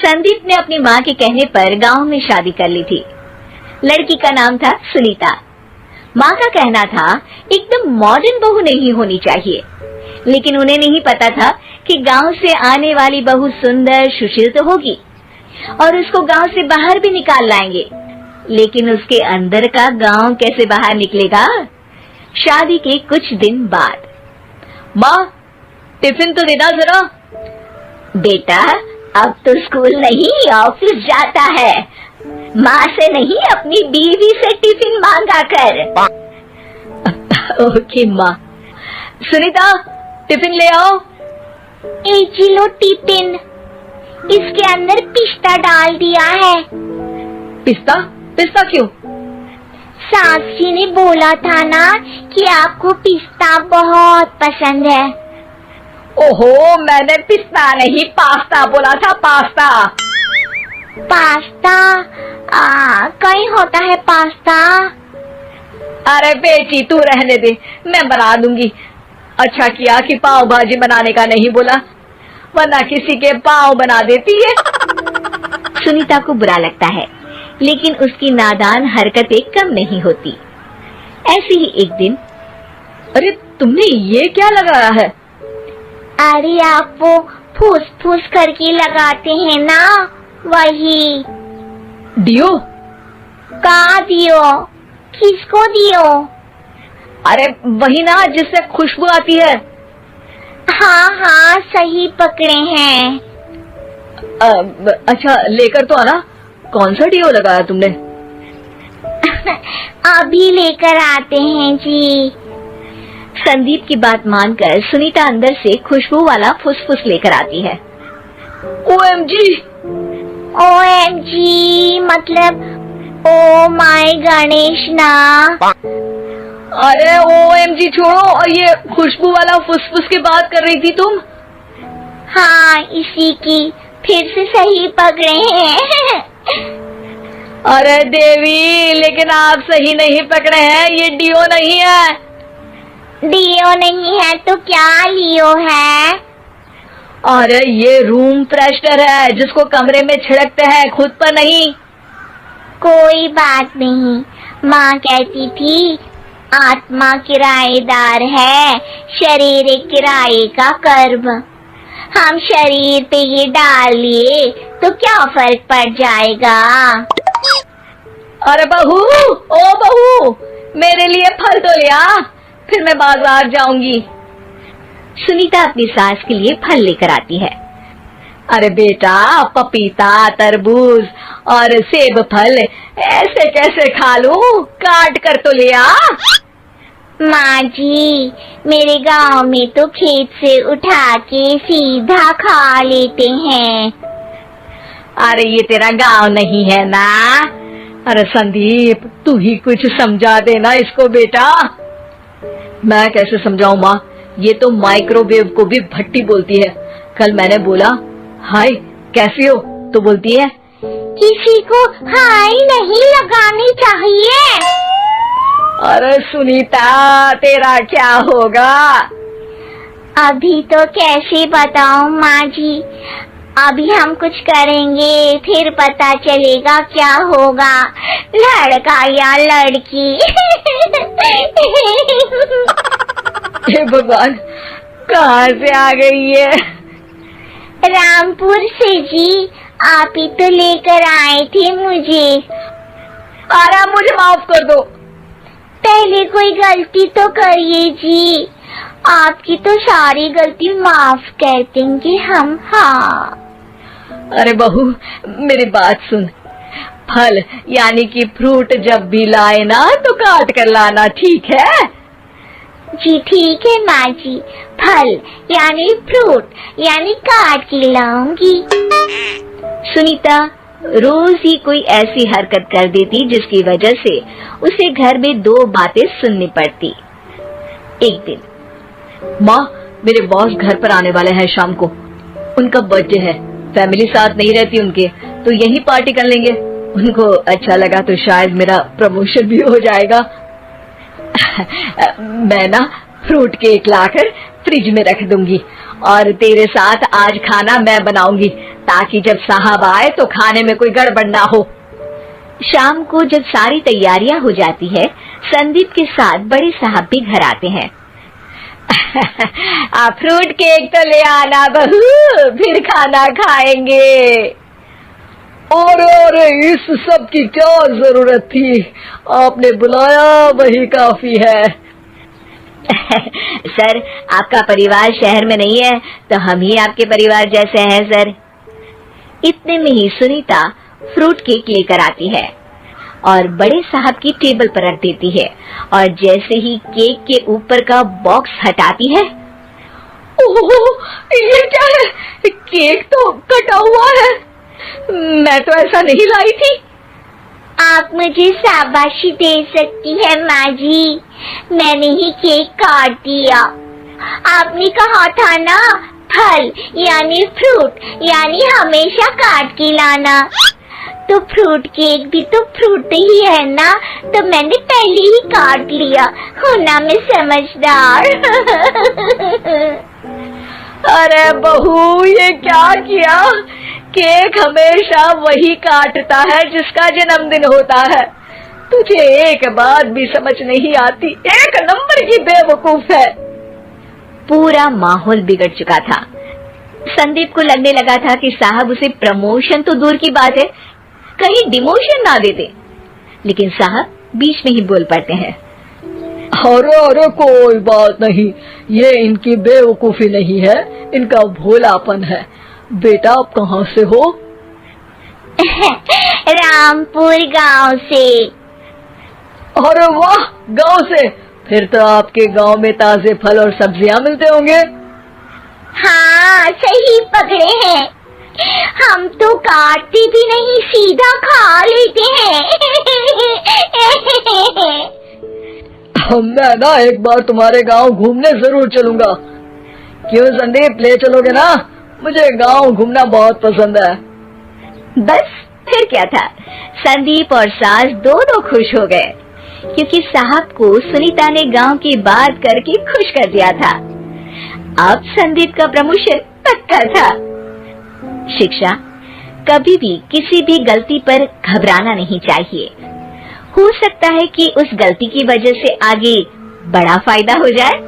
संदीप ने अपनी माँ के कहने पर गांव में शादी कर ली थी। लड़की का नाम था सुनीता। माँ का कहना था एकदम मॉडर्न बहू नहीं होनी चाहिए, लेकिन उन्हें नहीं पता था कि गांव से आने वाली बहू सुंदर सुशील तो होगी और उसको गांव से बाहर भी निकाल लाएंगे, लेकिन उसके अंदर का गांव कैसे बाहर निकलेगा। शादी के कुछ दिन बाद, माँ टिफिन तो देना जरा। बेटा अब तो स्कूल नहीं ऑफिस जाता है, माँ से नहीं अपनी बीवी से टिफिन मांगा कर। ओके माँ। सुनीता टिफिन ले आओ। एक किलो टिफिन, इसके अंदर पिस्ता डाल दिया है। पिस्ता? पिस्ता क्यों? सास जी ने बोला था ना कि आपको पिस्ता बहुत पसंद है। ओहो, मैंने पिस्ता नहीं पास्ता बोला था, पास्ता। पास्ता? कहीं होता है पास्ता? अरे बेटी तू रहने दे, मैं बना दूंगी। अच्छा किया कि पाव भाजी बनाने का नहीं बोला, वरना किसी के पाव बना देती है। सुनीता को बुरा लगता है, लेकिन उसकी नादान हरकतें कम नहीं होती। ऐसे ही एक दिन, अरे तुमने ये क्या लगाया है? अरे आप वो फूस फूस करके लगाते हैं ना, वही। डियो? कहाँ दियो? किसको दियो? अरे वही ना जिससे खुशबू आती है। हाँ हाँ सही पकड़े हैं। अच्छा लेकर तो आना। कौन सा डियो लगाया तुमने? अभी लेकर आते हैं जी। संदीप की बात मानकर सुनीता अंदर से खुशबू वाला फुसफुस लेकर आती है। OMG! OMG मतलब ओ माय गणेश ना। अरे OMG छोड़ो, और ये खुशबू वाला फुसफुस की बात कर रही थी तुम? हाँ इसी की, फिर से सही पकड़े हैं। अरे देवी, लेकिन आप सही नहीं पकड़े हैं, ये डियो नहीं है। डियो नहीं है तो क्या लियो है? अरे ये रूम फ्रेशनर है, जिसको कमरे में छिड़कते हैं, खुद पर नहीं। कोई बात नहीं, माँ कहती थी आत्मा किराएदार है, शरीर एक किराए का कर्म। हम शरीर पे ये डाल लिए तो क्या फर्क पड़ जाएगा। अरे बहू, ओ बहू, मेरे लिए फल तो लिया, फिर मैं बाजार जाऊंगी। सुनीता अपनी सास के लिए फल लेकर आती है। अरे बेटा, पपीता, तरबूज और सेब फल ऐसे कैसे खा लूं, काट कर तो लिया। माँ जी, मेरे गांव में तो खेत से उठा के सीधा खा लेते हैं। अरे ये तेरा गांव नहीं है ना। अरे संदीप, तू ही कुछ समझा देना इसको बेटा। मैं कैसे समझाऊं माँ, ये तो माइक्रोवेव को भी भट्टी बोलती है। कल मैंने बोला हाय कैसी हो, तो बोलती है किसी को हाय नहीं लगानी चाहिए। अरे सुनीता, तेरा क्या होगा? अभी तो कैसे बताऊं माँ जी, अभी हम कुछ करेंगे फिर पता चलेगा क्या होगा, लड़का या लड़की। हे भगवान, कहाँ से आ गई है? रामपुर से जी, आप ही तो लेकर आए थे मुझे। अरे मुझे माफ कर दो। पहले कोई गलती तो करिए जी, आपकी तो सारी गलती माफ कर देंगे हम। हाँ अरे बहू, मेरी बात सुन, फल यानी कि फ्रूट जब भी लाए ना तो काट कर लाना, ठीक है? जी ठीक है माँ जी, फल यानी फ्रूट यानी काट के लाऊंगी। सुनीता रोज ही कोई ऐसी हरकत कर देती जिसकी वजह से उसे घर में दो बातें सुननी पड़ती। एक दिन, माँ मेरे बॉस घर पर आने वाले हैं शाम को, उनका बर्थडे है, फैमिली साथ नहीं रहती उनके, तो यही पार्टी कर लेंगे। उनको अच्छा लगा तो शायद मेरा प्रमोशन भी हो जाएगा। मैं ना फ्रूट केक लाकर फ्रिज में रख दूंगी और तेरे साथ आज खाना मैं बनाऊंगी, ताकि जब साहब आए तो खाने में कोई गड़बड़ ना हो। शाम को जब सारी तैयारियां हो जाती है, संदीप के साथ बड़े साहब भी घर आते हैं। फ्रूट केक तो ले आना बहू, फिर खाना खाएंगे। अरे इस सब की क्या जरूरत थी, आपने बुलाया वही काफी है। सर, आपका परिवार शहर में नहीं है तो हम ही आपके परिवार जैसे हैं सर। इतने में ही सुनीता फ्रूट केक लेकर आती है और बड़े साहब की टेबल पर रख देती है, और जैसे ही केक के ऊपर का बॉक्स हटाती है, ओह, ये क्या है? केक तो कटा हुआ है, मैं तो ऐसा नहीं लाई थी। आप मुझे शाबाशी दे सकती है माँ जी, मैंने ही केक काट दिया। आपने कहा था ना, फल यानी फ्रूट यानी हमेशा काट के लाना, तो फ्रूट केक भी तो फ्रूट ही है ना, तो मैंने पहले ही काट लिया, होना मैं समझदार। अरे बहू, ये क्या किया? केक हमेशा वही काटता है जिसका जन्मदिन होता है। तुझे एक बात भी समझ नहीं आती, एक नंबर की बेवकूफ है। पूरा माहौल बिगड़ चुका था। संदीप को लगने लगा था कि साहब उसे प्रमोशन तो दूर की बात है, कहीं डिमोशन ना देते, लेकिन साहब बीच में ही बोल पड़ते हैं। अरे कोई बात नहीं, ये इनकी बेवकूफी नहीं है, इनका भोलापन है। बेटा आप कहाँ से हो? रामपुर गांव से। अरे वाह, गांव से, फिर तो आपके गांव में ताजे फल और सब्जियां मिलते होंगे। हाँ, सही पकड़े हैं, हम तो काटते भी नहीं, सीधा खा लेते हैं। मैं ना एक बार तुम्हारे गांव घूमने जरूर चलूंगा। क्यों संदीप, ले चलोगे ना? मुझे गांव घूमना बहुत पसंद है। बस फिर क्या था, संदीप और सास दोनों खुश हो गए, क्योंकि साहब को सुनीता ने गांव की बात करके खुश कर दिया था। अब संदीप का प्रमोशन पक्का था। शिक्षा, कभी भी किसी भी गलती पर घबराना नहीं चाहिए। हो सकता है कि उस गलती की वजह से आगे बड़ा फायदा हो जाए।